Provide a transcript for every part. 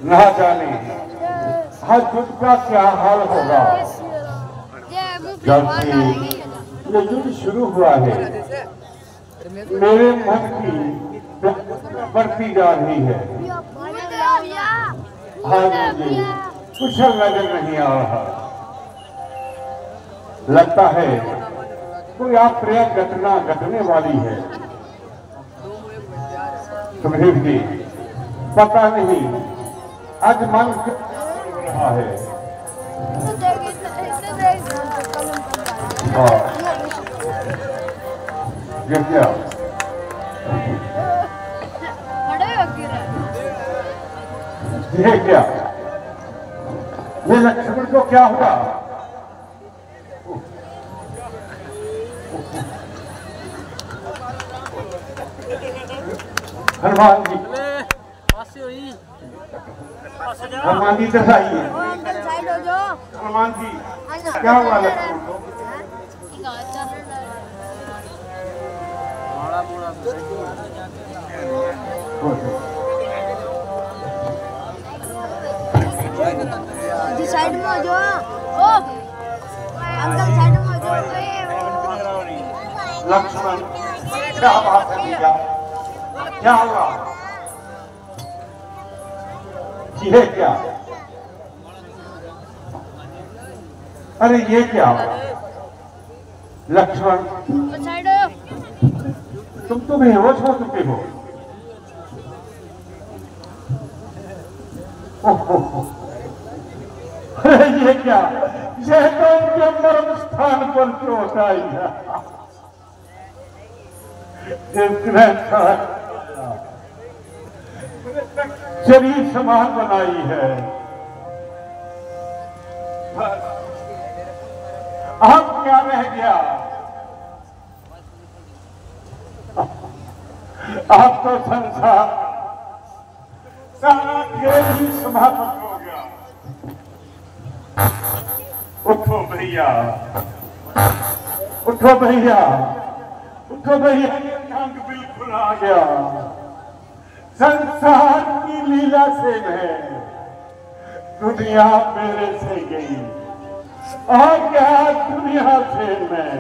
ना जाने आज युद्ध का क्या हाल होगा। जब से ये युद्ध शुरू हुआ है मेरे मन की बढ़ती जा रही है। आज मुझे कुशल नजर नहीं आ रहा। लगता है कोई अप्रिय घटना घटने वाली है। तुम्हें भी पता नहीं आज मन क्यों रहा है। ये क्या ये क्या ये लक्ष्मण को क्या हुआ। हनुमान जी हनुमान जी इधर आइए। हनुमान जी क्या हुआ लक्ष्मण को। साइड में जो ओ अंकल साइड में जो लक्ष्मण क्या बात है भैया क्या हुआ। ये क्या अरे ये क्या लक्ष्मण तुम तो बेहोश हो चुके हो। अरे ये क्या ये तो उनके मर्म स्थान पर चोट आई है। शरीर समान बनाई है। अब क्या रह गया। अब तो संसार सारा खेल ही समाप्त हो गया। उठो भैया उठो भैया उठो भैया। ये अंग बिल्कुल आ गया। संसार की लीला से मैं दुनिया मेरे से गई और क्या दुनिया से मैं।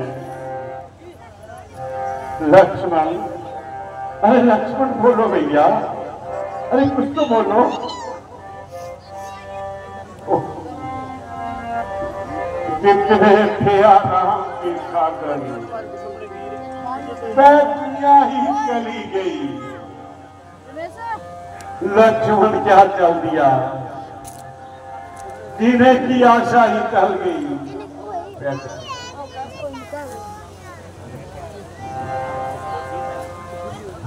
लक्ष्मण अरे लक्ष्मण बोलो भैया अरे कुछ तो बोलो। कितने थे आराम की खाकर मैं दुनिया ही चली गई। लक्ष्मण क्या चल दिया जीने की आशा ही टल गई।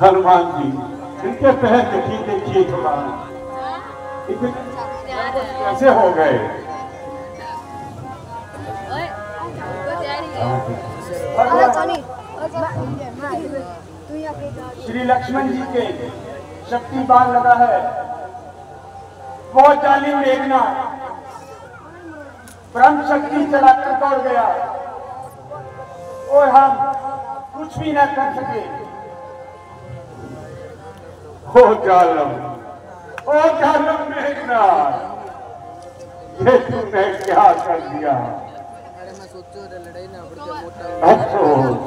हनुमान जी इनके पैर देखिए थोड़ा कैसे हो गए। श्री लक्ष्मण जी के शक्ति बाण लगा है। बहुत जालिम मेघना ब्रह्म शक्ति चलाकर दौड़ गया और हम कुछ भी न कर सके। ओ जालम मेघना ये तूने क्या कर दिया। अफसोस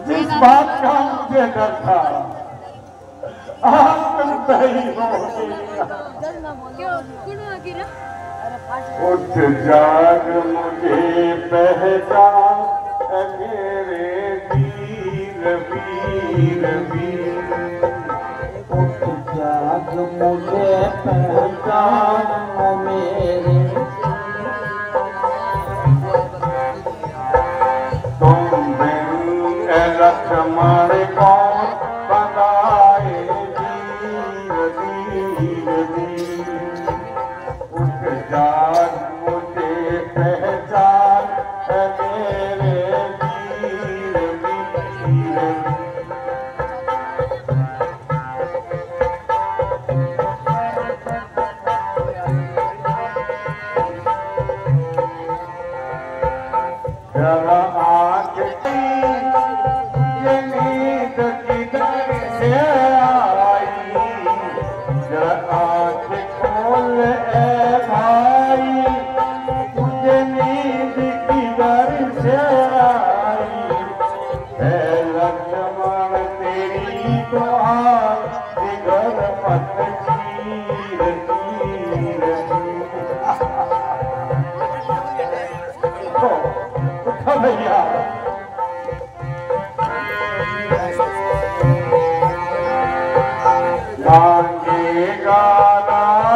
जिस बात का मुझे डर था आज तुम सही हो गई। उठ जाग मुझे पहचान मेरे वीर वीर वीर। उठ जाग मुझे पहचान मेरे तुम बिन लक्ष्मण कौन बनाए वीर वीर वीर। उठ जाग मुझे पहचान मेरे वीर वीर। जरा आँख ये नींद किधर से आई। जरा आँख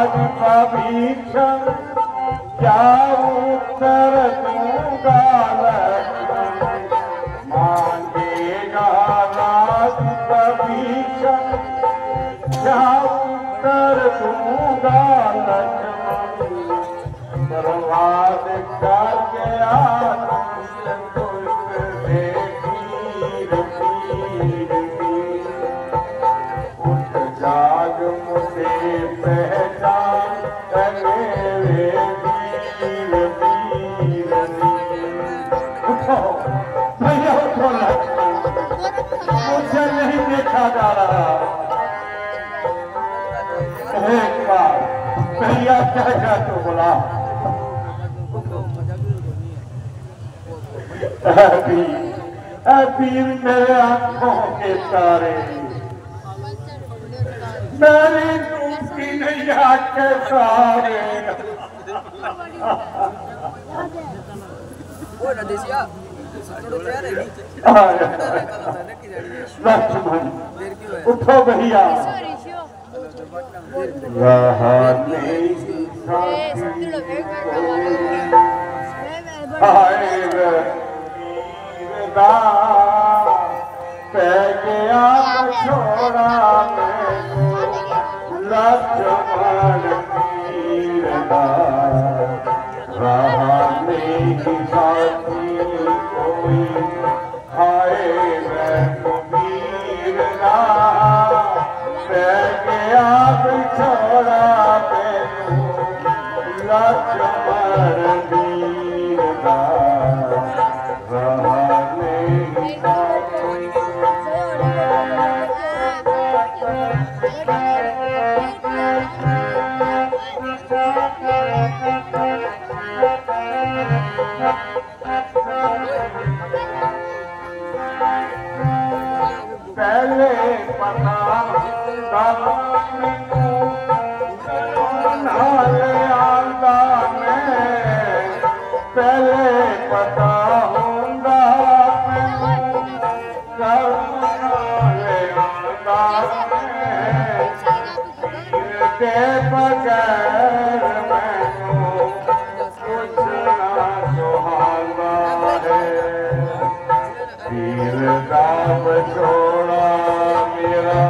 आज भविष्य क्या उत्तर दूंगा लक्ष्मण मांगेगा राज भविष्य क्या उत्तर दूंगा लक्ष्मण बर्बाद करके जाग मुझे पहचान रे वीर वीर उठो भैया उठो मुझे नहीं देखा जा रहा एक बार भैया क्या क्या तो बोला वीर मेरे आंखों के तारे मेरी टूटी नैया के सारे लक्ष्मण उठो भैया गया छोड़ा लक्ष्मण वीर रहा नहीं साथी कोई आए वीर गया छोड़ा लक्ष्मण वीर रहा नहीं पहले पता पहले पता होगा के बगैर मैनू कुछ ना सुहाना है वीर दाम छोड़ा मेरा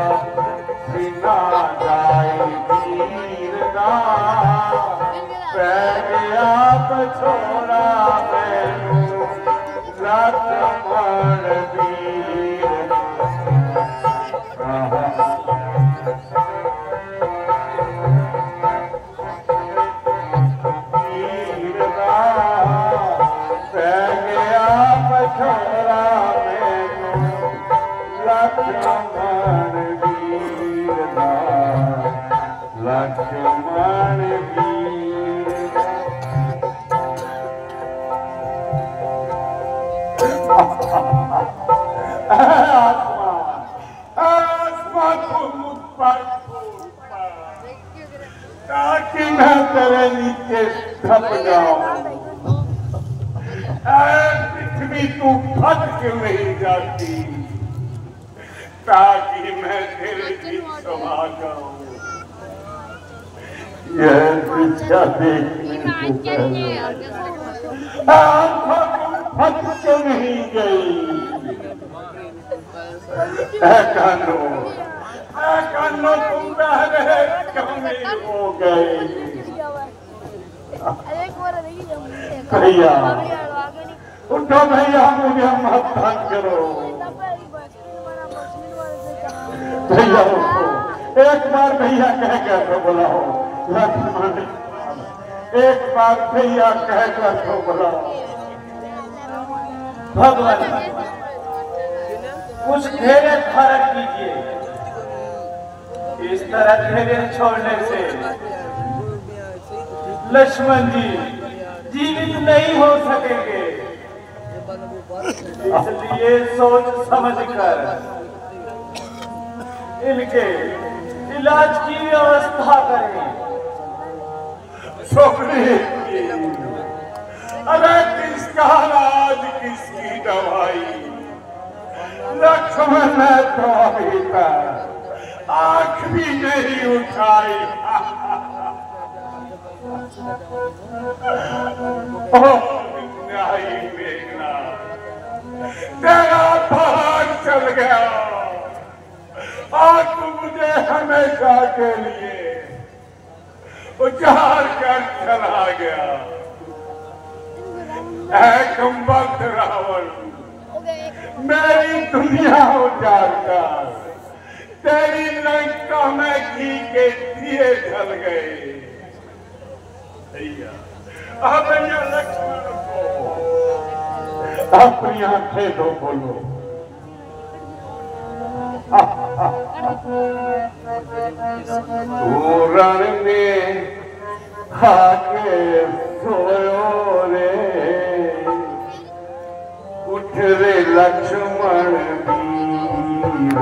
सीना जाए वीर आप छोड़ा मैनू लक्ष्मण वीर छोड़ा मैनू लक्ष्मण वीर लक्ष्मण वीर आत्मा को मुझ पर ताकि मैं तेरे नीचे छप जाऊं पृथ्वी तू फट क्यों नहीं जाती ताकि मैं तेरे बीच समा जाऊं यह पीछा देखने को आंखों तुम फट क्यों नहीं गई कानो तुम रह रहे क्यों नहीं हो गए भैया उठो भैया मुझे मत तंग करो भैया उठो एक बार भैया कह कर तो बुलाओ लक्ष्मण एक बार भैया कह कर तो बुलाओ भगवान कुछ धैर्य धारण कीजिए इस तरह धैर्य छोड़ने से लक्ष्मण जी जीवित नहीं हो सकेंगे इसलिए सोच समझकर इनके इलाज की व्यवस्था करें अरे किसका इलाज किसकी दवाई लक्ष्मण ने तो अभी तक आंख भी नहीं उठाई नहीं देखना, तेरा भाग चल गया। आज तू मुझे हमेशा के लिए उजाड़ कर चला गया। कमबख्त रावण, मेरी दुनिया उजाड़ कर तेरी लंका में घी के दिए जल गए। भैया लक्ष्मण को अपनी आंखें दो, बोलो। रण में आके सोयो रे, उठ रे लक्ष्मण वीर,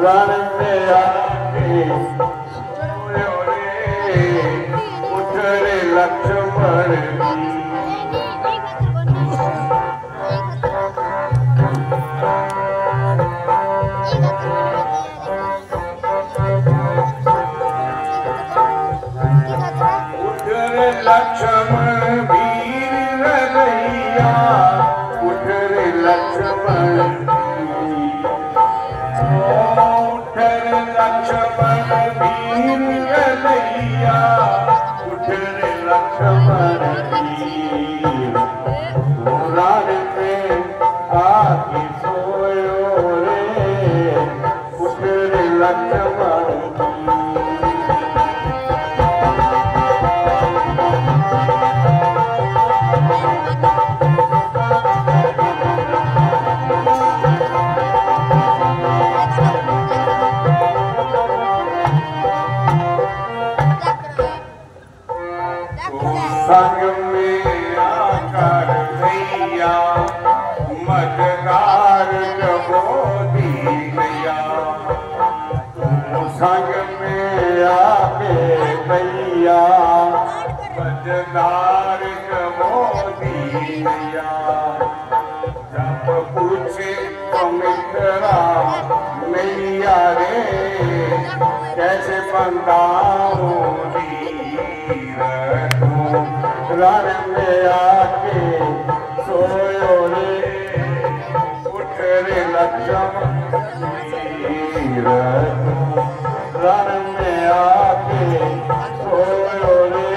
रण में आके सोयो रे, उठ रे लक्ष्मण वीर। लक्ष्मण वीर रैया, उठ रे लक्ष्मण वीर, उठ रे लक्ष्मण वीर रैया, उठ रे लक्ष्मण वीर। रण में आके सोयो रे, उठ रे लक्ष्मण वीर। संग में आकर भैया मदगार कबोदी गया। संग में आके भैया मदगार कबोदी गया। जब पूछे तो मित्रा मैया रे, कैसे बंदाऊं रण में आके सोयो रे, उठ रे लक्ष्मण वीर। रण में आके सोयो रे,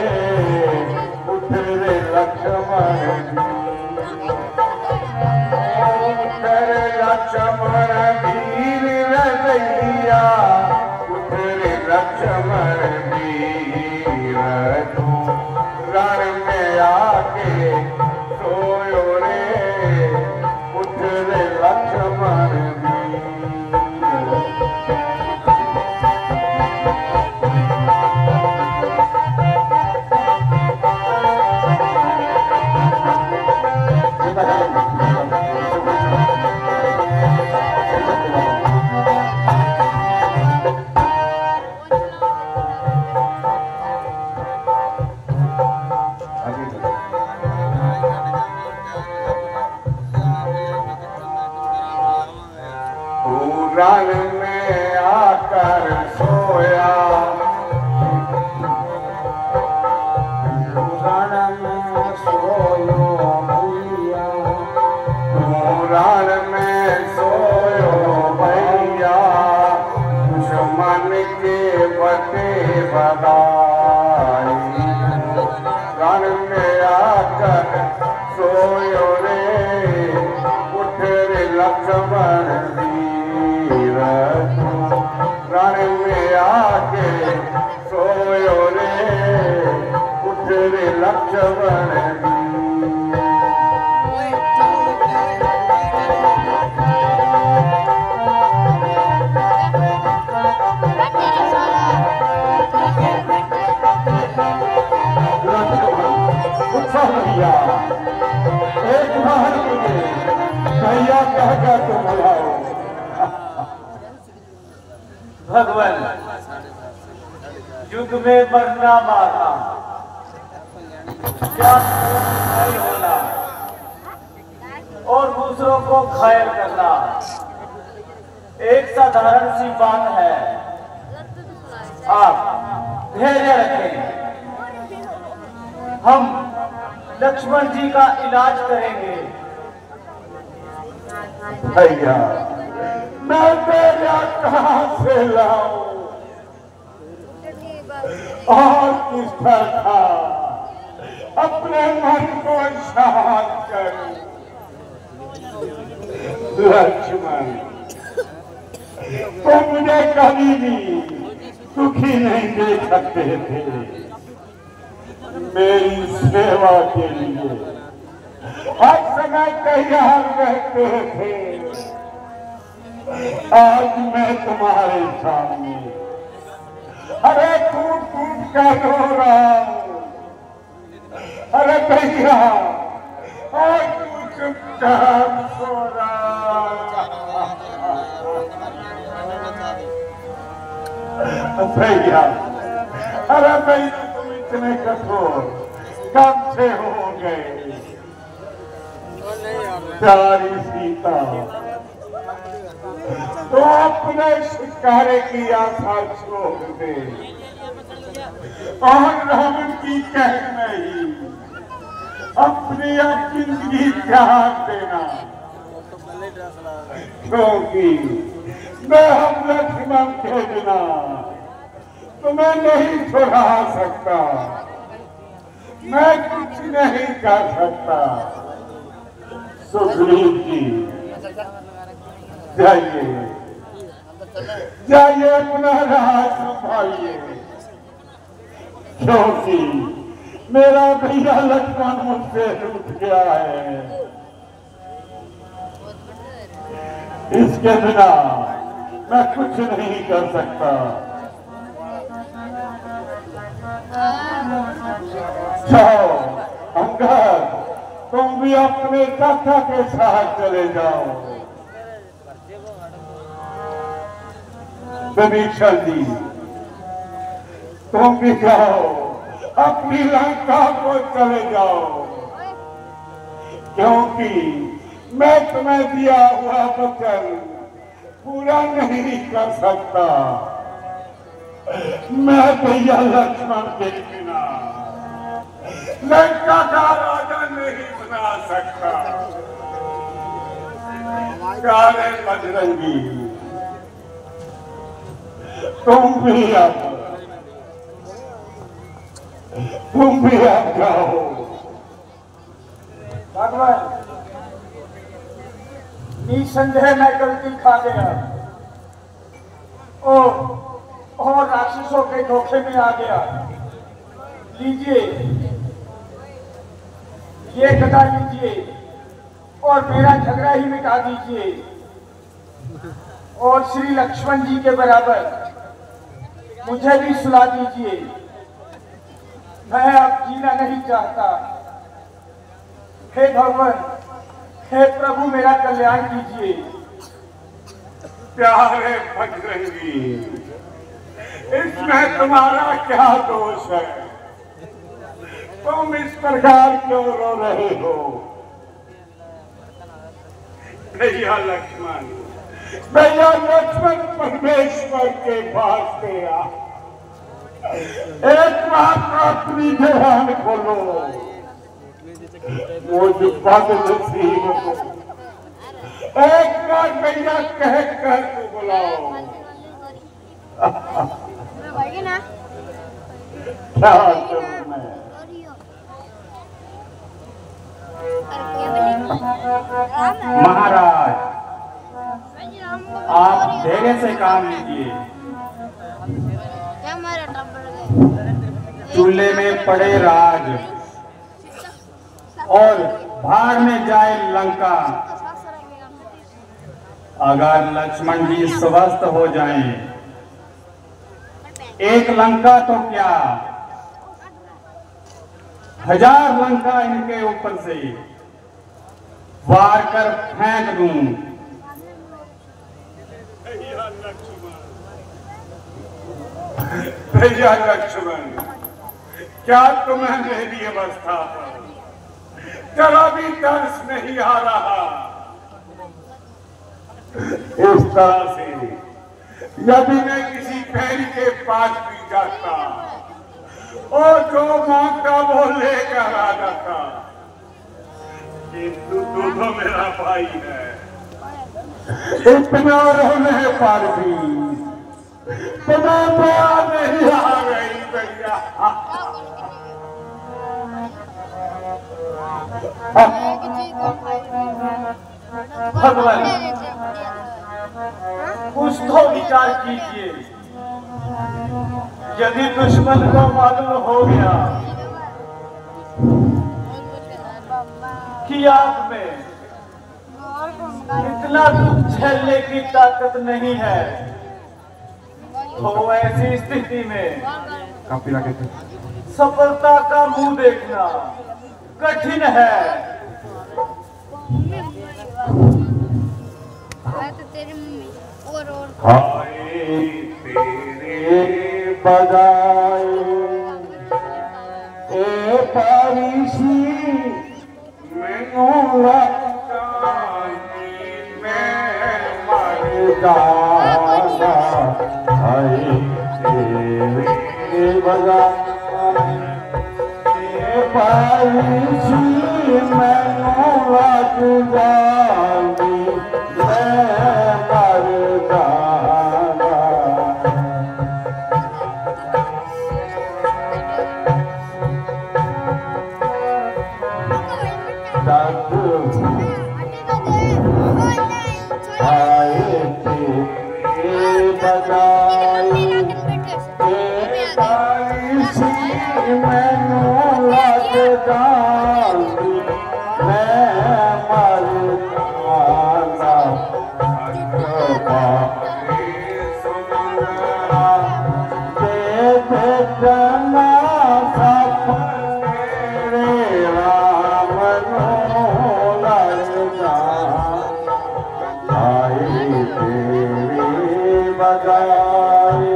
उठ रे लक्ष्मण वीर। उठ रे लक्ष्मण वीर रैया, उठ रे लक्ष्मण वीर। रण में आके सोयो रे, उठ रे लक्ष्मण वीर। रण में आकर सोया, रण में सोयो भैया, रण में सोयो भैया। दुश्मन के बटे बधाई, रण में आकर सोयो रे, उठ रे लक्ष्मण वीर। रण में आके सोयो रे, उठ रे लक्ष्मण वीर। भैया एक बार मुझे भैया कह कर तुम बुलाओ। भगवान, युग में मरना मारना क्या नहीं होना और दूसरों को घायल करना एक साधारण सी बात है। आप धैर्य रखें, हम लक्ष्मण जी का इलाज करेंगे। भैया मैं तेरा कहाँ से लाऊं और किस तरह अपने मन को शांत करूं। लक्ष्मण तो मुझे कभी भी दुखी नहीं देख सकते थे। मेरी सेवा के लिए हर समय तैयार रहते थे। आज मैं तुम्हारे सामने अरे टूट टूट कर रो रहा हूं। अरे भैया आज तू चुपचाप सो रहा। भैया अरे भैया तुम इतने कठोर कब से हो गए। प्यारी सीता तो अपने शिकारे की आशा छोड़ दे और रावण की कह नहीं अपनी अब जिंदगी त्याग देना, क्योंकि मैं हम लक्ष्मण के बिना तुम्हें नहीं छुड़ा सकता। मैं कुछ नहीं कर सकता। सुग्रीव जी जाइए जाइए अपना राज संभालिए, क्योंकि मेरा भैया लक्ष्मण मुझसे रूठ गया है। इसके बिना मैं कुछ नहीं कर सकता। जाओ अंगद तुम भी अपने चाचा के साथ चले जाओ। विभीषण जी तुम भी जाओ अपनी लंका को चले जाओ, क्योंकि मैं तुम्हें दिया हुआ वचन पूरा नहीं कर सकता। मैं भैया लक्ष्मण के बिना लंका का राजा नहीं बना सकता। प्यारे बजरंगी तुम भी आ जाओ। भगवान निसंदेह मैं गलती खा गया और राक्षसों के धोखे में आ गया। लीजिए ये गदा लीजिए और मेरा झगड़ा ही मिटा दीजिए और श्री लक्ष्मण जी के बराबर मुझे भी सुला दीजिए। मैं अब जीना नहीं चाहता। हे भगवान, हे प्रभु मेरा कल्याण कीजिए। प्यारे बजरंगी इसमें तुम्हारा क्या दोष है? तुम इस प्रकार क्यों रो रहे हो? भैया लक्ष्मण परमेश्वर के पास गया। एक बात अपनी ध्यान खोलो, मुझ पद नसीब को एक बार भैया कह कर तो बुलाओ। क्या मैं महाराज आप धैर्य से काम लीजिए। चूल्हे में पड़े राज और भाड़ में जाए लंका। अगर लक्ष्मण जी स्वस्थ हो जाएं, एक लंका तो क्या 1000 लंका इनके ऊपर से वार कर फेंक दूं। भैया लक्ष्मण क्या तुम्हें मेरी अवस्था पर जरा भी तरस नहीं आ रहा? इस तरह से यदि मैं किसी पैर के पास भी जाता और जो मांगता वो लेकर आता था, किंतु तू तो मेरा भाई है। इतना रोने पर भी तुम्हें दया नहीं आ गई भैया। भगवान कुछ तो विचार कीजिए। यदि दुश्मन को मालूम हो गया कि आप में इतना दुख झेलने की ताकत नहीं है, तो ऐसी स्थिति में सफलता का मुंह देखना कठिन है। तेरी मम्मी और हाय तेरे बजाए ए पारिशी मैनू मैं मर जाना। हाय तेरे बजाए ए पारिशी मैनू लग जानी मैं मर जाना। आए तेरे बजाए मैनू लग जानी मैं मर जाना। जना सपने राम नो लगा आए तेरे बजाए।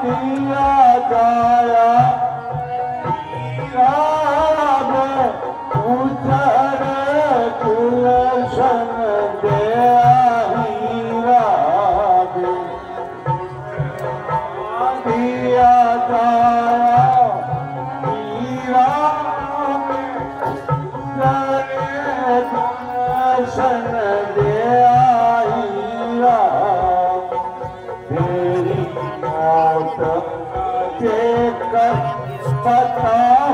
दिया जाया राम उजर गुलशन दे दिया जाया राम गुलशन दे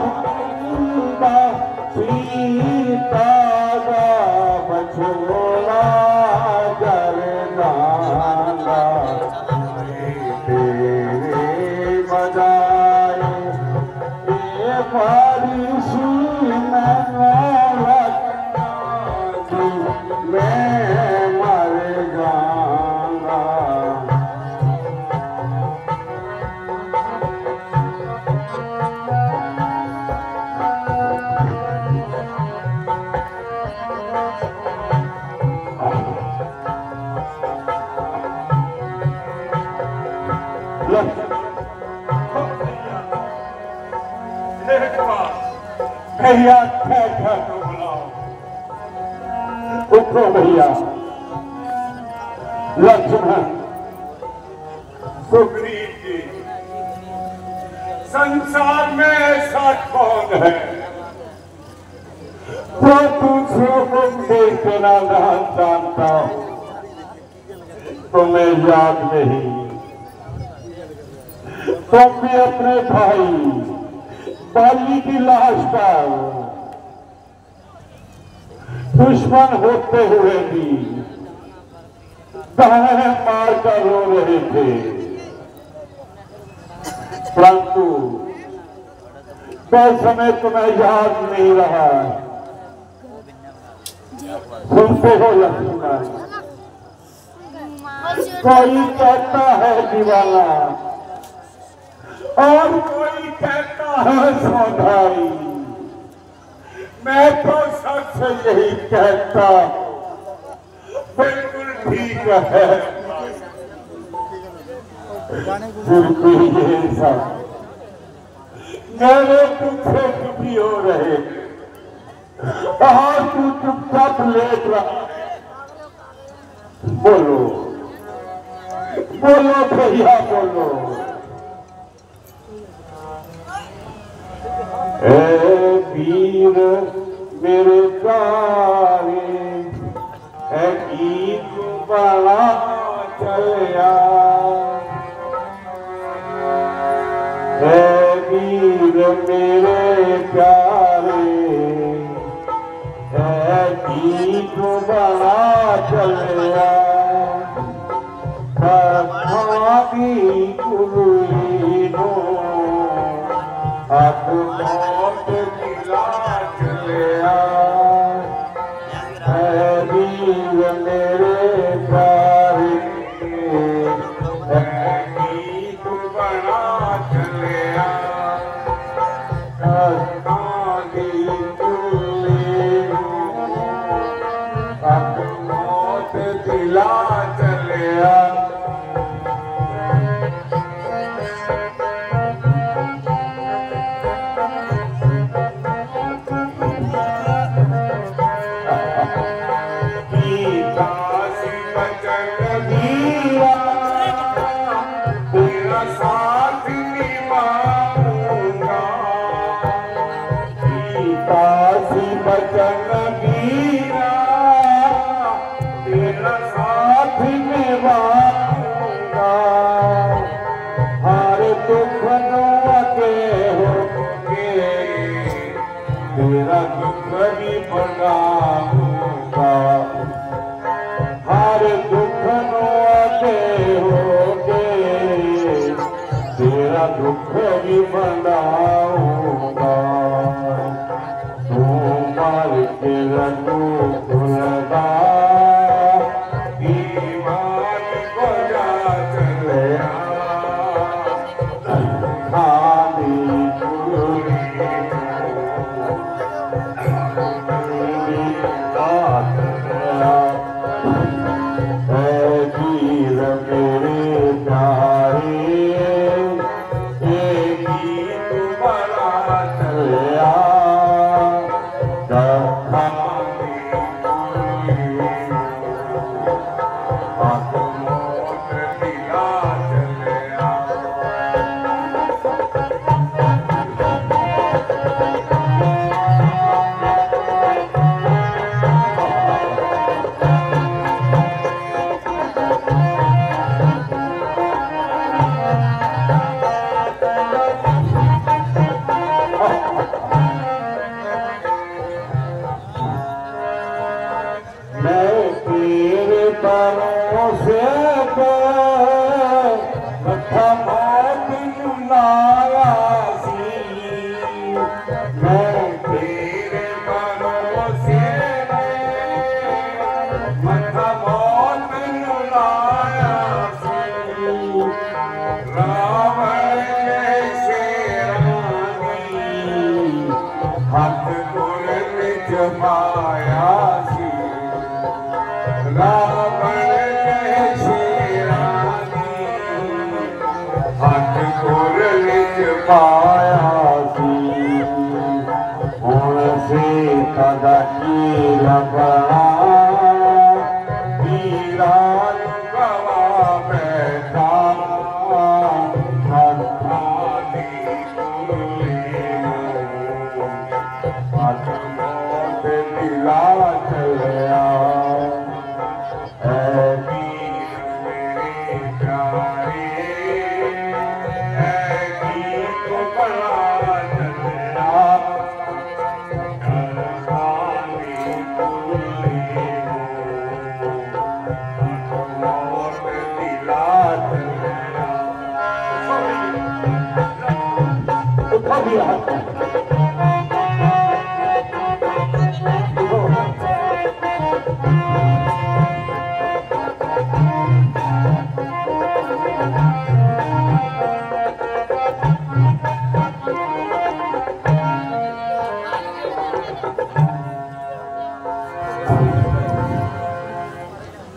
बताऊंगा सीता का बछोड़ा जरदाना। तेरे बजाए ये बारिशी मैं मर जाऊंगा। भैया क्या तो बुलाओ। उठो भैया। लक्ष्मण सुग्रीव जी, संसार में ऐसा कौन है जो दूसरों को देख के ना जानता हो? तुम्हें याद नहीं, तुम भी अपने भाई बाली की लाश पर दुश्मन होते हुए भी ताने मार कर रो रहे थे, परंतु वह समय तुम्हें याद नहीं रहा। सुनते हो लक्ष्मण, कोई कहता है दीवाना और कोई कहता है सौंधाई। मैं तो सच यही कहता, बिल्कुल ठीक है। फिर भी ये सब मेरे पीछे दुखी हो रहे और तू चुपचाप लेट रहा। बोलो बोलो भैया बोलो। ए वीर मेरे प्यारे है गीत बड़ा चलिया। है वीर मेरे प्यारे है गीत बड़ा चलिया। खादी कुलूनो अब मौत दिला चलिया। है वीर मेरे प्यारे है गीत बड़ा चलिया। खादी कुलूनो अब मौत दिला चलिया। तेरा दुख भी बढ़ाऊंगा। हर दुख नोते होगे तेरा दुख भी बढ़ाऊंगा। तू मार के रंगू खुलगा ईमान को जा चलिया।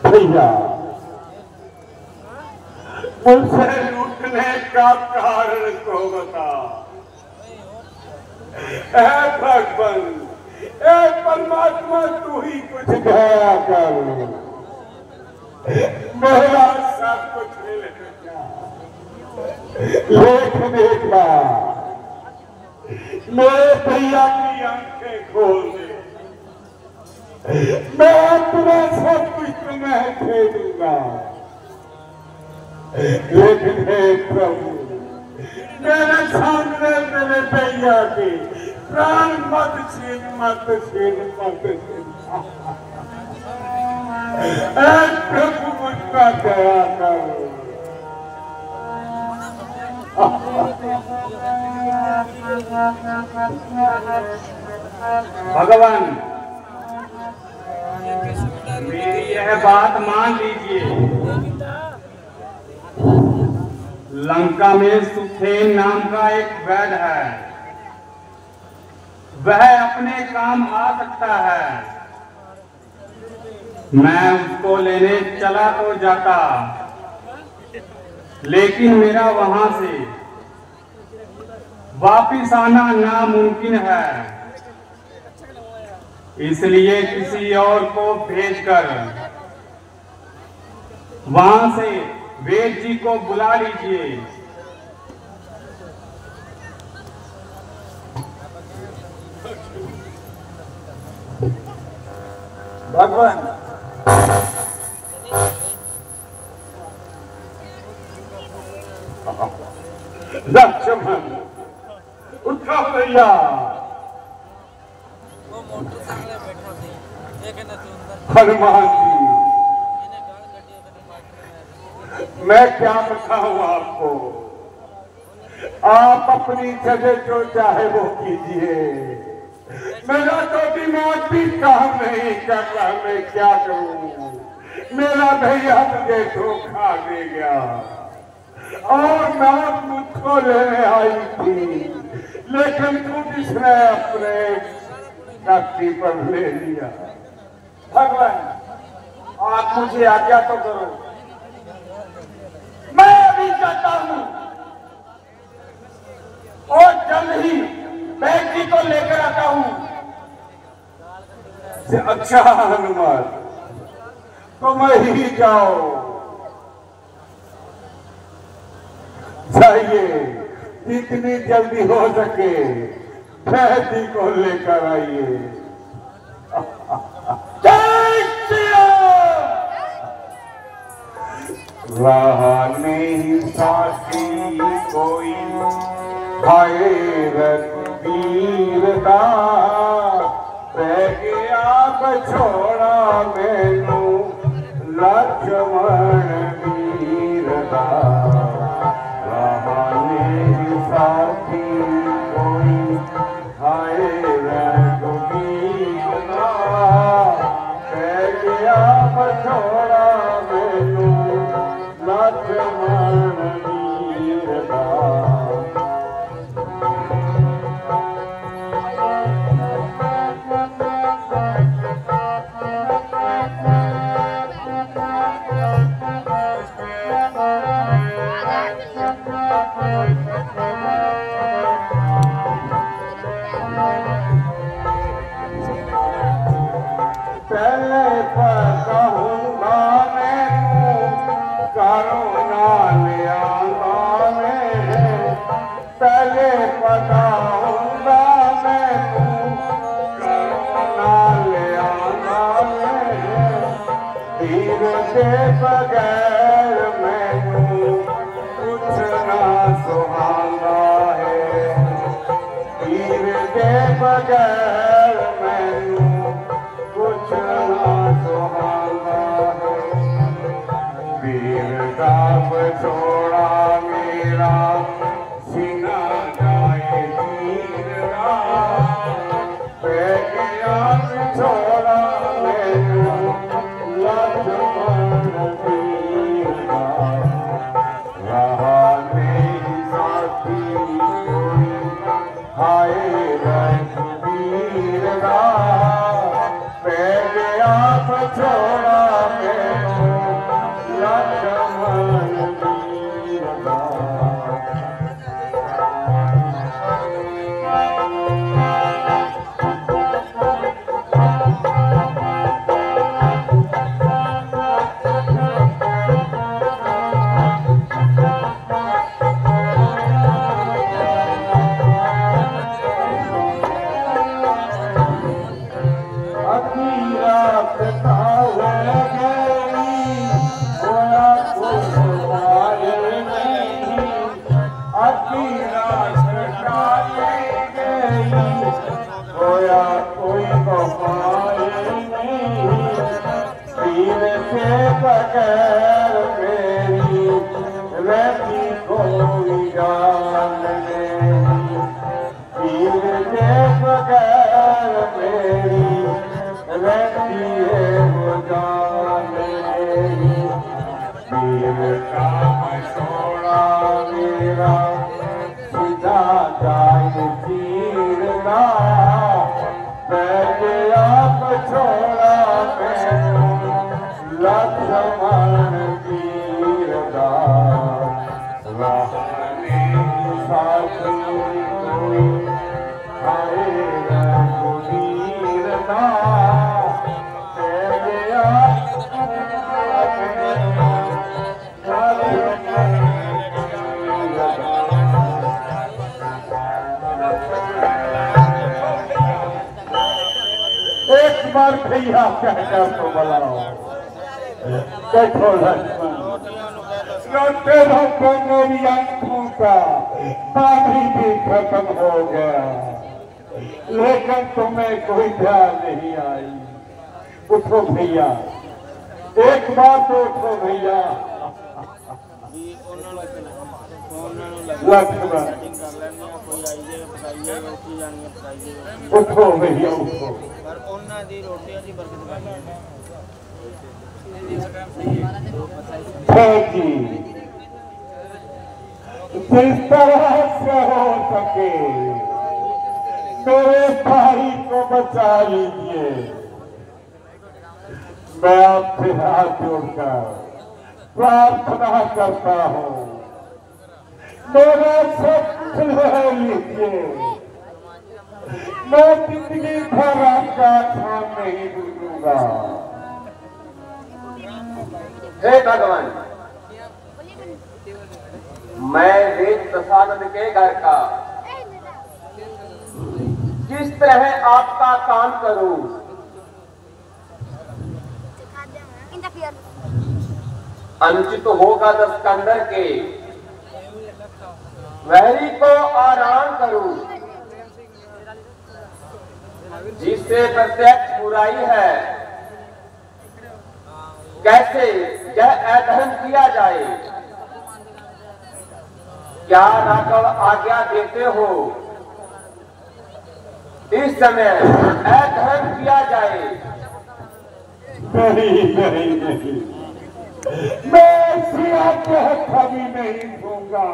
भैया मुझसे टूटने का कारण को बता। ऐ भगवान, ऐ परमात्मा, तू ही कुछ दया कर, मेरा सब कुछ ले लेना। लेकिन एक बार मेरे भैया की आंखें खोल दे, मैं अपना सब कुछ तुम्हें दे दूंगा। लेकिन हे प्रभु, मेरे सामने मेरे भैया के प्राण मत छीन, मत छीन, मत छीन। ऐ प्रभु, मुझ पर दया कर। भगवान, मेरी यह बात मान लीजिए। लंका में सुखेन नाम का एक वैद्य है, वह अपने काम आ सकता है। मैं उसको लेने चला तो जाता, लेकिन मेरा वहां से वापिस आना नामुमकिन है। इसलिए किसी और को भेजकर वहां से वेद जी को बुला लीजिए। भगवान, लक्ष्मण, उठो भैया। हनुमान जी, मैं क्या बताऊं आपको, आप अपनी जगह जो चाहे वो कीजिए, मेरा तो दिमाग भी काम नहीं कर रहा, मैं क्या करूं। मेरा भैया मुझे धोखा दे गया और मौत मुझको लेने आई थी, लेकिन खुद इसने अपने धरती पर ले लिया। भगवान, आप मुझे आज्ञा तो करो, मैं अभी जाता हूं और जल्द ही बैग जी को लेकर आता हूं। अच्छा हनुमान, तुम ही जाओ, जाइए, जितनी जल्दी हो सके बैदी को लेकर आइए। जय श्री राम। रहा नहीं साथी कोई हाय रघुवीर दा, पै गया बछोड़ा मैनू लक्ष्मण वीर दा। रहा नहीं साथी कोई हाय रघुवीर दा, पै गया बछोड़ा मैनू लक्ष्मण वीर दा। पहले कहूँगा मैं करुणा ले आऊँगा मैं, पहले बताऊँगा मैं करुणा ले आऊँगा मैं। तीर के बगैर मैनू कुछ ना सुहाना है, तीर के बगैर मैनू कुछ ना सुहाना है। वीर का बछोड़ा मेरा सीना जाए तीरना, पै गया बछोड़ा मैनू लक्ष्मण वीर दा। रहा नहीं साथी कोई हाय रघुवीर रहती कोई जान नहीं, पीर के बगैर मेरी रहती है वो जान नहीं। पीर का मशोरा मेरा सीधा जाए पीर ना, मैंने आप छोड़ा मैंने लक्ष्मण पीर का, रहने साथी कोई आएगा पीर ना, मैंने एक बार भैया कहकर तो बुलाओ, देखो लक्ष्मण तेरों को मेरी आंखों का पानी भी खत्म हो गया, लेकिन तुम्हें कोई ध्यान नहीं आई। उठो भैया, एक बार तो उठो भैया। लक्ष्मण उठो भैया उठो। जी जिस तरह से हो सके मेरे भाई को बचा लीजिए। मैं आपसे हाथ जोड़कर प्रार्थना करता हूँ, मेरा सब सुलह लीजिए। मैं जिंदगी भर आपका काम नहीं भूलूंगा। हे भगवान, मैं वेद प्रसाद के घर का किस तरह आपका काम करूं? अनुचित होगा दस्कंदर के वहरी को आराम करूं, जिससे प्रत्यक्ष बुराई है कैसे यह अध्ययन किया जाए। क्या राघव आज्ञा देते हो इस समय अध्ययन किया जाए? नहीं नहीं नहीं, मैं ऐसी आज्ञा कभी नहीं दूंगा।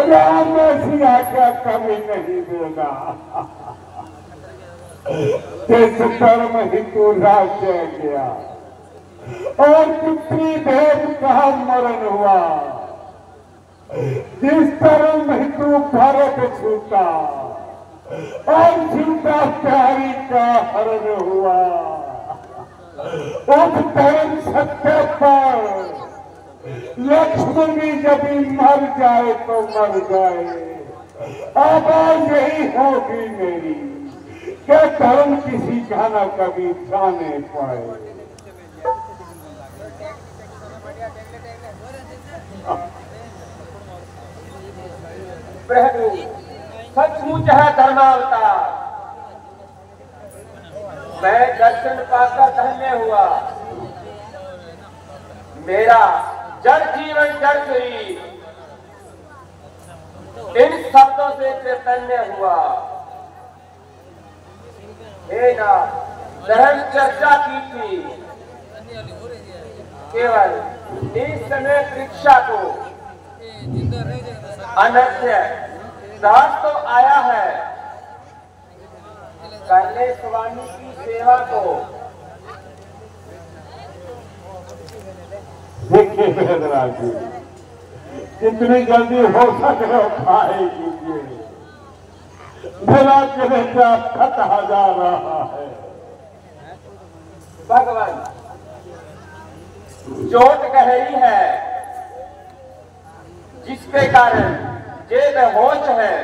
राम ऐसी आज्ञा कभी नहीं देगा। जिस धर्म हिंदू राज्य गया और कितनी देर का मरण हुआ, जिस धर्म हिंदू भारत छूटा और झूठा प्यारी का हरण हुआ, उस धर्म सत्य पर लक्ष्मण भी जब मर जाए तो मर जाए। आवाज यही होगी मेरी, क्या धर्म किसी का न कभी जाने पाए। प्रभु सचमुच है धर्मावतार, मैं दर्शन पाकर धन्य हुआ। मेरा जड़ जीवन जड़ शरीर इन शब्दों से चैतन्य हुआ। हे नाथ, धर्म चर्चा की थी, केवल इस समय परीक्षा को अनर्थ्य दास तो आया है, करने स्वामी की सेवा को। देखिए वेदराज जी, जितनी जल्दी हो सके उपाय कीजिए, मेरा कलेजा फटा जा रहा है। भगवान, चोट गहरी है जिसके कारण ये बेहोश है।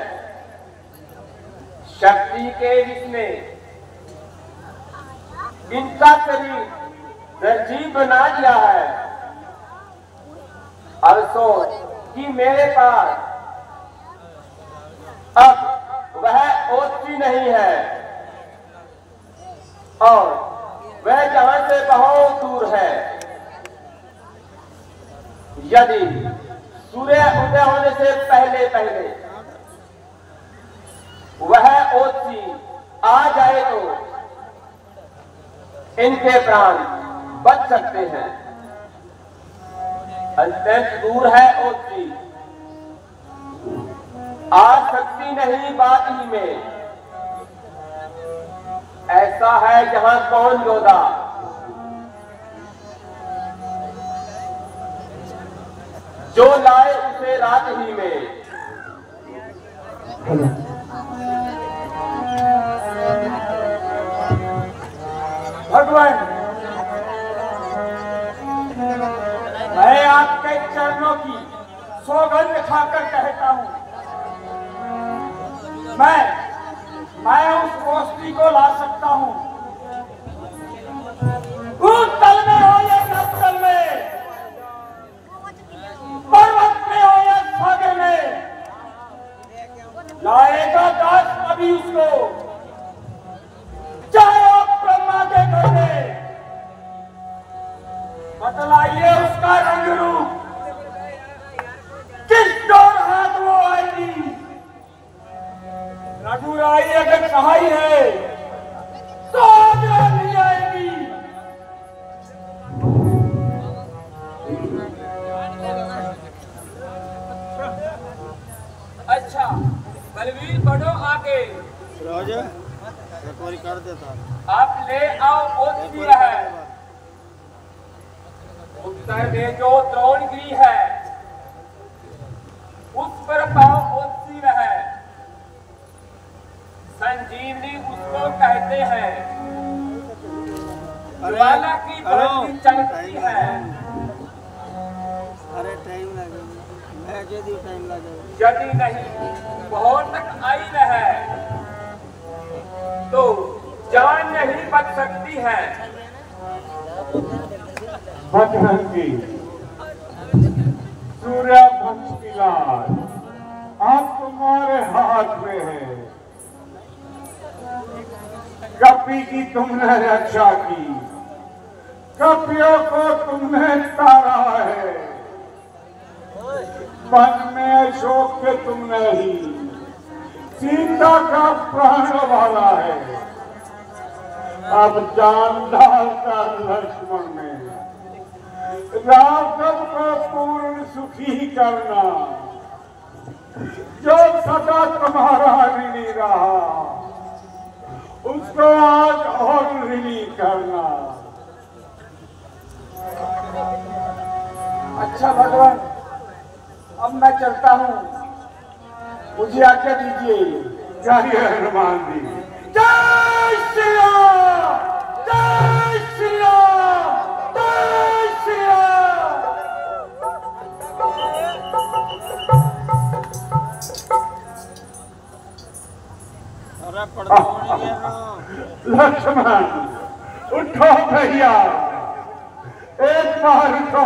शक्ति के विष में इनका शरीर निर्जीव बना दिया है। अफसोस कि मेरे पास अब वह ओछी नहीं है और वह जहां से बहुत दूर है। यदि सूर्य उदय होने से पहले पहले वह ओसी आ जाए तो इनके प्राण बच सकते हैं। अत्यंत दूर है ओसी, आ सकती नहीं बात ही में। ऐसा है जहां कौन योद्धा, जो लाए उसे रात ही में। भगवान, मैं आपके चरणों की सौगंध खाकर कहता हूं, मैं उस रोशनी को ला सकता हूं। उस तल में हो या नक्सल में, पर्वत में हो या सागर में, लाएगा दास अभी उसको, चाहे आप ब्रह्मा के घर में। बतलाइए उसका रंग रूप, किस डोर हाथ वो आएगी। रघुराई अगर सहाय है तो आगरा नहीं आएगी। अच्छा बलवीर बढ़ो आगे, कर देता। आप ले आओ ओसी है। उत्तर में जो द्रोणगिरी है उस पर पाओ ओसी है। संजीवनी उसको कहते हैं, ज्वाला की बहती चमकती है। अरे टाइम लगेगा, मैं यदि टाइम लगेगा, यदि नहीं बहुत तक आई है तो जान नहीं बच सकती है। बजरंगी, सूर्यवंश की लाज अब तुम्हारे हाथ में है। कपी की तुमने रक्षा की, कपियों को तुमने तारा है। वन में अशोक के तुमने ही सीता का प्राण वाला है। अब जान डालकर लक्ष्मण ने राघव को पूर्ण सुखी करना, जो सदा तुम्हारा ऋणी रहा उसको आज और ऋणी करना। अच्छा भगवान, अब मैं चलता हूँ, मुझे आज्ञा दीजिए। जय हनुमान जी। जय श्री राम, जय श्री राम, जय श्री राम। अरे पढ़ता नहीं है ना। लक्ष्मण उठो भैया, एक बार उठो।